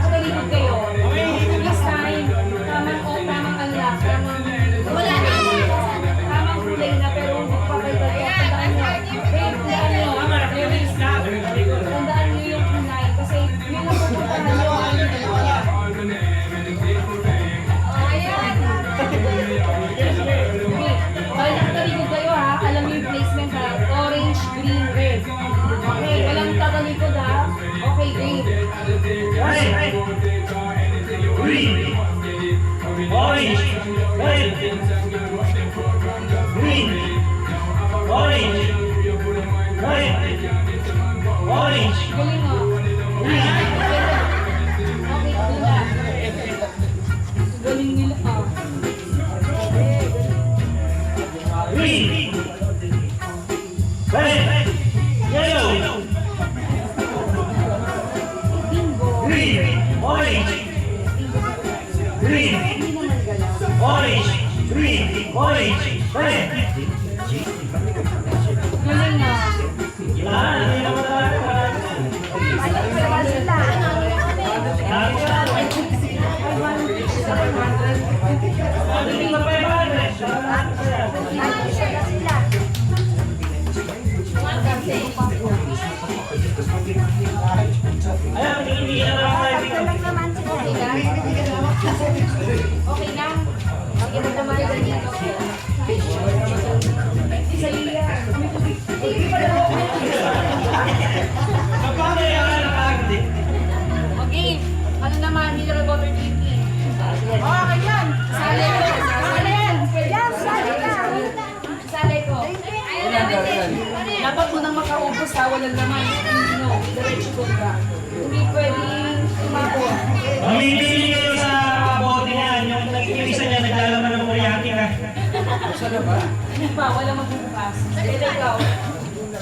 red, green, orange, red, green, orange, red, orange, Galing mo. green, Okay, nila. Galing nila. Oh. green, red, yellow, green, orange, green, orange, green, orange, red. Galing na. Yan, hindi naman talaga. Ayan, hindi na lang tayo dito. Okay na? Sige na naman ganyan. Sa iya. Kapag may nakakagdi. Okay. Ano naman? Mineral water drinking. Okay yan. Sali ko. Sali yan. Yan, sali ka. Sali ko. Dapat mo nang makaubos ha. Walang naman. No, diretso ko ka. Hindi pwedeng tumapon. Mamimili kayo sa bote na yan. Yung isa niya naglalaman ng moriaki ka. Ano pa? Walang magbubukas. Kaya ikaw.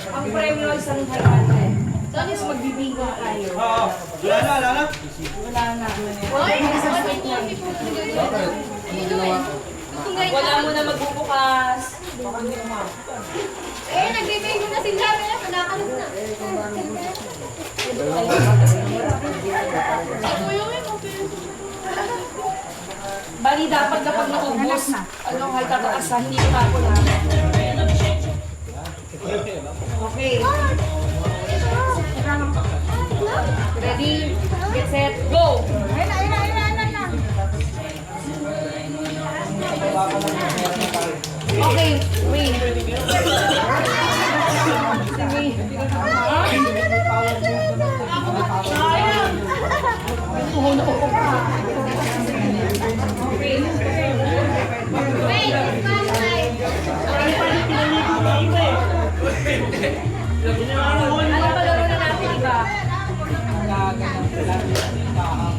Ang premyo ay isang 500. So, yes, magbibingo na tayo. Oo. Wala na. Wala na. Wala na isang statement. Wala mo na magbubukas. Eh, nagbibigay na sila. Kaya panakalap na. Bali, dapat kapag naubos, ano ang tataasan, hindi ko tapo na. Okay. Ready? Get set, go! Okay, wait. Ano ba laro na natin, iba?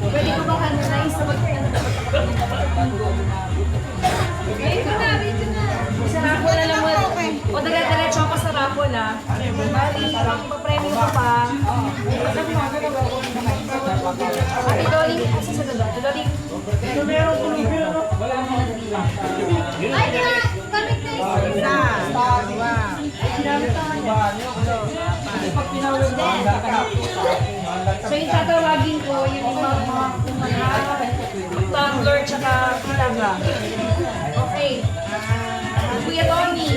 Pwede ko ba kanina sa sa rapol na lang mo. O dire-diretso ako sa rapol ha. Bali, ang papremyo ko pa. Ate Dolly, asa sa doon? Ate Dolly. Ay, na! Kamit na yun. So yung tatawagin ko, yung mga tumbler tsaka pitaga. Okay. Kuya Tony.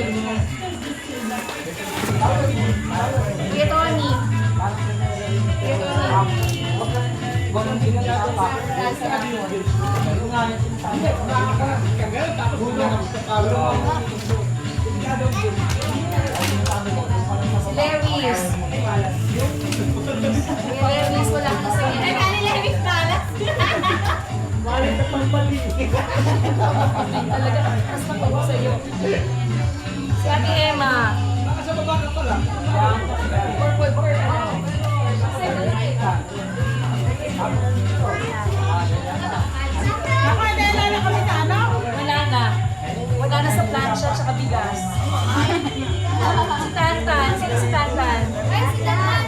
Kuya Tony. Kuya Tony. Si Lewis. Kuya Lewis, wala ka na sa'yo. Ay, kanila yung balas. Talaga, mas napag sa'yo. Si Ate Emma. Baka sa baba ka pala. Purple. Ako, naalala kami sa ano? Wala na. Wala na sa plancha at saka bigas. Si Tantan. Sino si Tantan? Ay, si Danan.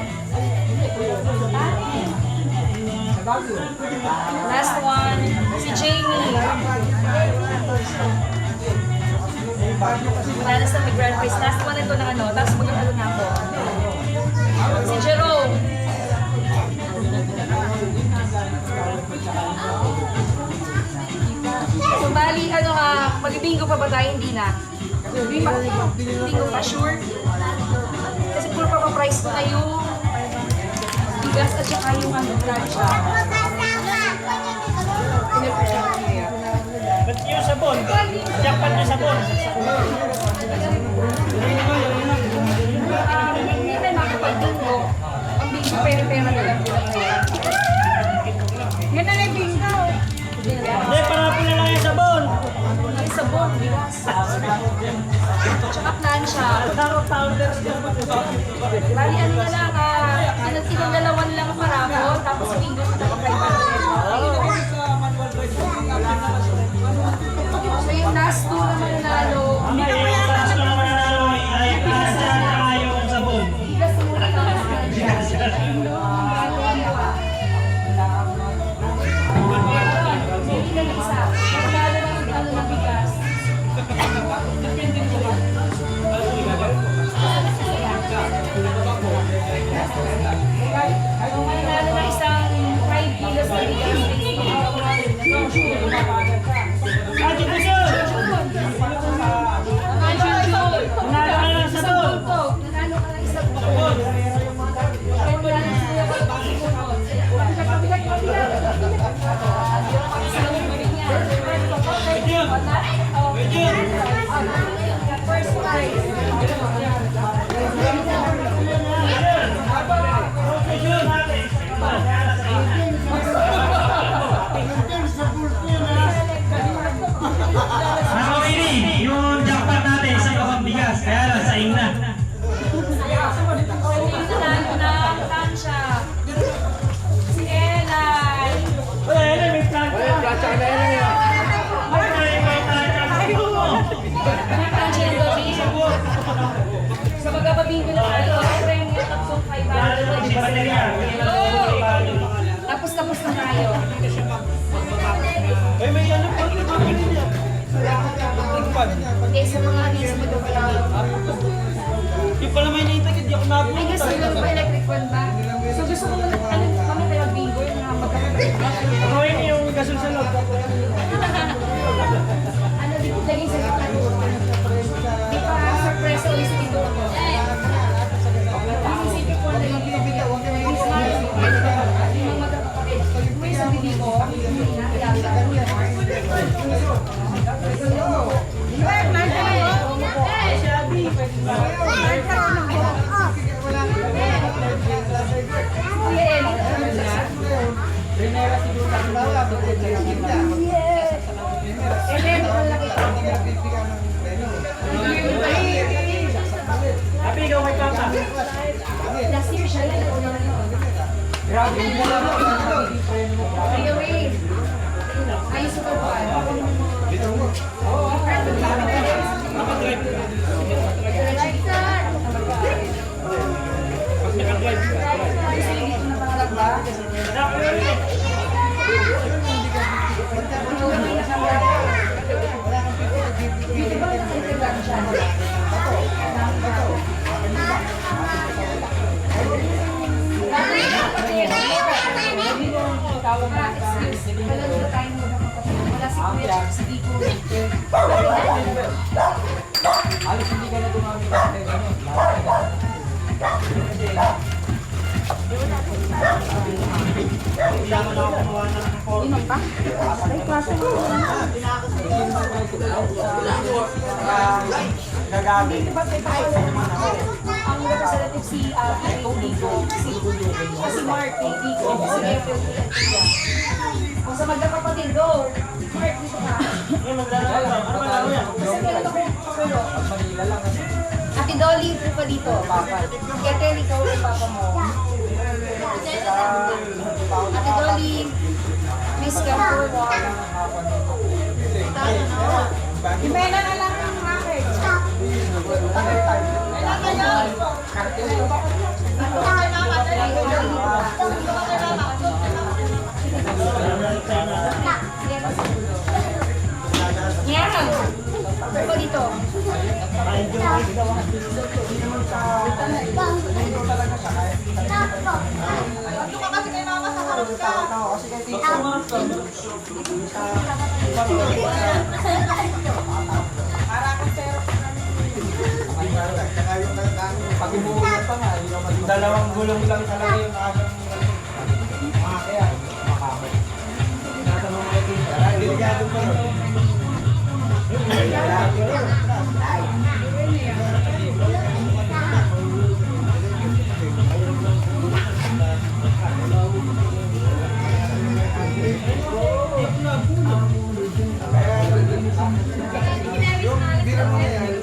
Last one. Si Jamie. Wala na sa may grand prize. Last one ito na ano. Tapos mag-ano na ako. Si Jerome. So, bali, ano ka, mag-bingo pa ba tayo? Hindi na. Bingo pa, sure? Kasi puro pa pa-price ko na yung bigas at saka yung ano, plancha. Ba't yung sabon? Japan yung sabon. Hindi tayo makapag-bingo. Ang bingo pera-pera na lang. Bali, ano na lang, tinagdalawan lang para ako, tapos bingo sa dapat 500. So yung last two na mananalo, Last na naman nanalo ay asa na kayo ang sabon. bigas na muna ka May ilan isa. Mananalo ng ano ng bigas. Kung mananalo ng isang 5 kilos na bigas, Ate Puso! Nanalo ka ng sabon! nanalo ka ng isang buto. Ay, wala na siya. First prize. Ano ini? Yung jackpot natin, isang kapang bigas. Kaya lang, saing na. Nanalo na ang tansya. Si Elay. May plancha Ang tansya ng gabi. Sa magkababingo na tayo, premium tatlong 500. Tapos na tayo. Ay, may ano pa. Tigpad. Hindi, sa mga hindi sa magkababingo. Yung pala may naitagid, di ako Ay, napunta. gusto mo ba electric fan ba? So gusto mo ano kami tayo bingo yung mga magkakabingo. Ako yun yung gasol sa loob. Ano dito laging sa gitna dito? Di pa surprise ulit sa dito. Isisipin ko na yung binibitaw. Yung mga magkakapatid. May sa bibi ko, hindi na Kuya Eli, ano na? Eleni, ang laki ko. Happy, ikaw may papa. Last year siya lang. Grabe mo lang. By the way, ayos ko ba? Alas hindi ka na dumami kasi ano. Gagabi. Ang representative si Vico, si Mark, Vico, si April, kung sa magkakapatid, go! Mark, dito ka. Kasi meron ako kakulo. Manila lang. Ate Dolly, ito pa dito. Kaya Kelly, ikaw ang papa mo. Ate Dolly, Miss Campo, Jimena na lang ang akin. Yeah. Ito dito. Kasi kay Tito. Pag-ibuhulan pa nga, dalawang gulong lang talaga yung aking kaya makakot. Tinatanong kay Tito. Delikado pa rin. Yung bira mo yan.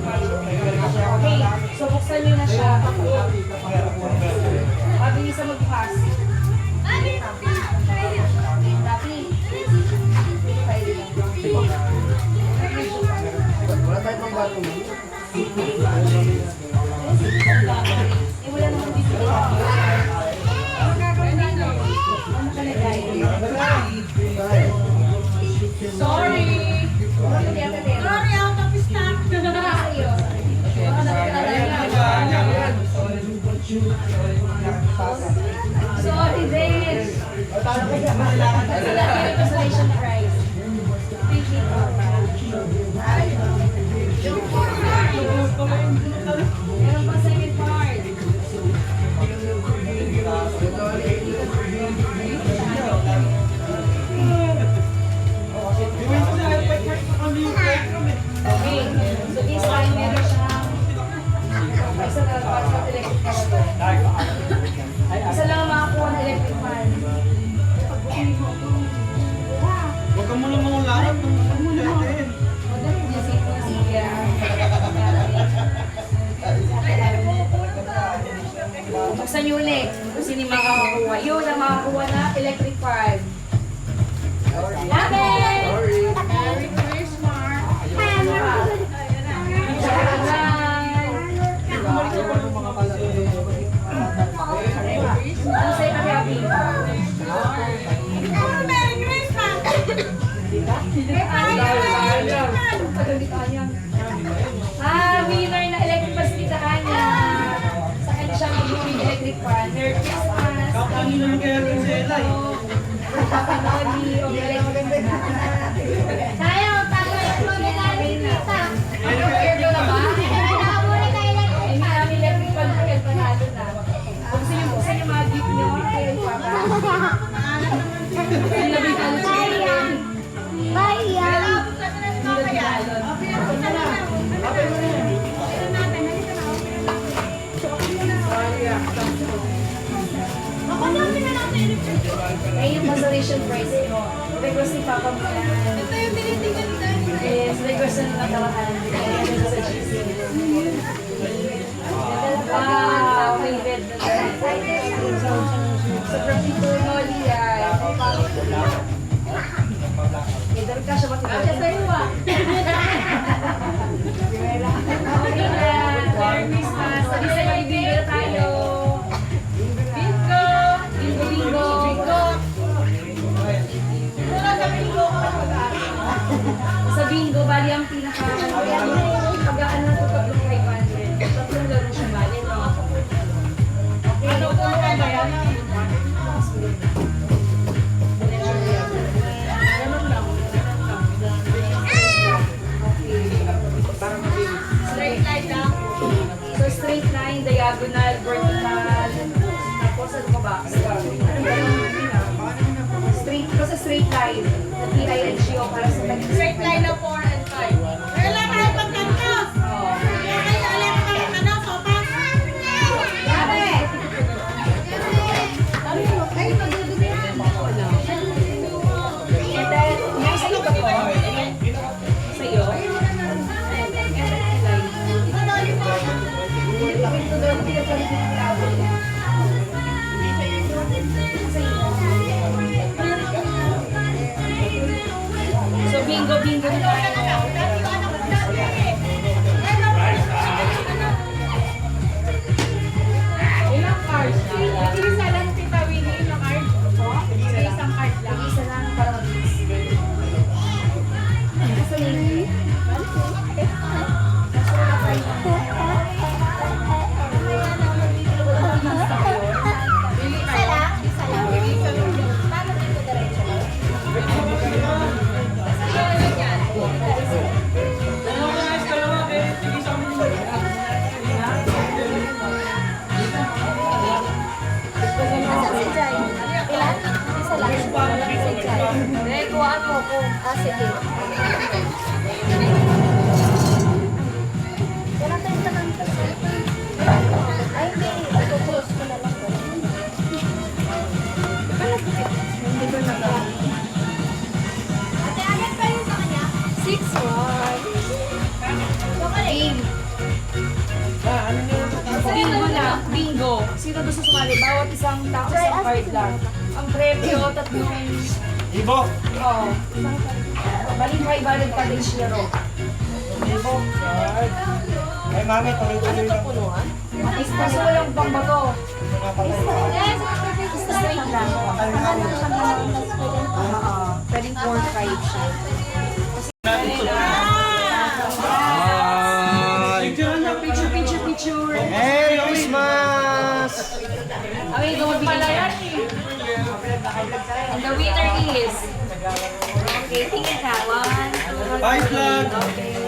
Okay, so buksan nyo na siya. Mabilis na magbukas. Tapi. Wala tayo pang bato. Wala naman dito. Ano nakalagay? Sorry! Sorry, out of stock. Sorry, Dave! Consolation prize. Thank you. Meron pa second part. Okay, so this time meron siyang isa lang para sa electric fan. Isa lang ang makakuha ng electric fan. Huwag ka muna mangulangan. Huwag mo natin. Buksan nyo ulit kung sino yung makakakuha. Yun ang makakuha na electric fan. Amen! Merry Christmas! Ano sa'yo kami, Abby? Merry Christmas! Winner na electric fan si Tita Anya. Sa kanya siya mag-win electric fan. Merry Christmas! Kakangin naman kaya rin si Ella eh. Papanood o electric fan. Tayo, tayo, tita. Airdo na ba? Hindi namin electric fan na yan, panalo na. Buksan yung mga gift nyo. Ayun, papa. Ang labing ano siya. Ay, yung consolation prize mo. Request ni Papa mo yan. Ito yung tinitingnan tayo. Yes, request na natawahan. Wow, may bed na tayo. So, from Tito Noli ay. Idar ka siya matibay. Siya sa'yo ah. Okay na. Merry Christmas. Sabi sa mga ibigay tayo. Bingo! Bingo, bingo! Bingo! Sa bingo, bali ang pag-aan na ito, tatlong 500. Tatlong laro siya bali, no? Okay, ano po ba yan? Straight line lang. So straight line, diagonal, vertical. Tapos ano pa ba? Straight, basta straight line. T-I-N-G-O para sa tag- Straight line na 4 and 5. Wala tayo pagkantos. Kaya kayo alam ka ng ano, sopas. Grabe! Ay, pagdudugan. And then, may sa'yo ba to? Sa'yo? Hindi pa rin ito doon, hindi pa rin ito. Bingo, bingo na tayo. Ilang cards? Isa lang kita Winnie na card. Isang card lang. Isa lang para mag-mix. Nasa lady? Isa lang? Isa lang. Paano dito diretso? Asan si Jai? Ilan? Isa lang. Si Jai. Hindi, kuhaan mo ko. Ah, sige. Wala tayong tanong kasi. Ay, hindi. Ito-close ko na lang. Hindi ko na lang. Ate, agad pa yun sa kanya? 6-1. Game. Ano nyo? Bingo na. Bingo. Sino gusto sumali? Bawat isang tao, isang card lang. Ang premyo, tatlong... Ibo! Oo. Balik pa ibalad pa din siya ro. Ibo! Card! Ay, mami, tuloy-tuloy lang. Kaso walang pangbato. Yes! Straight lang. Oo. Pwedeng 4-5 siya. Picture, picture, picture. Merry Christmas! Okay, go pala yan. And the winner is... Okay, tingin ka. 1, 2, Bye, vlog! Okay.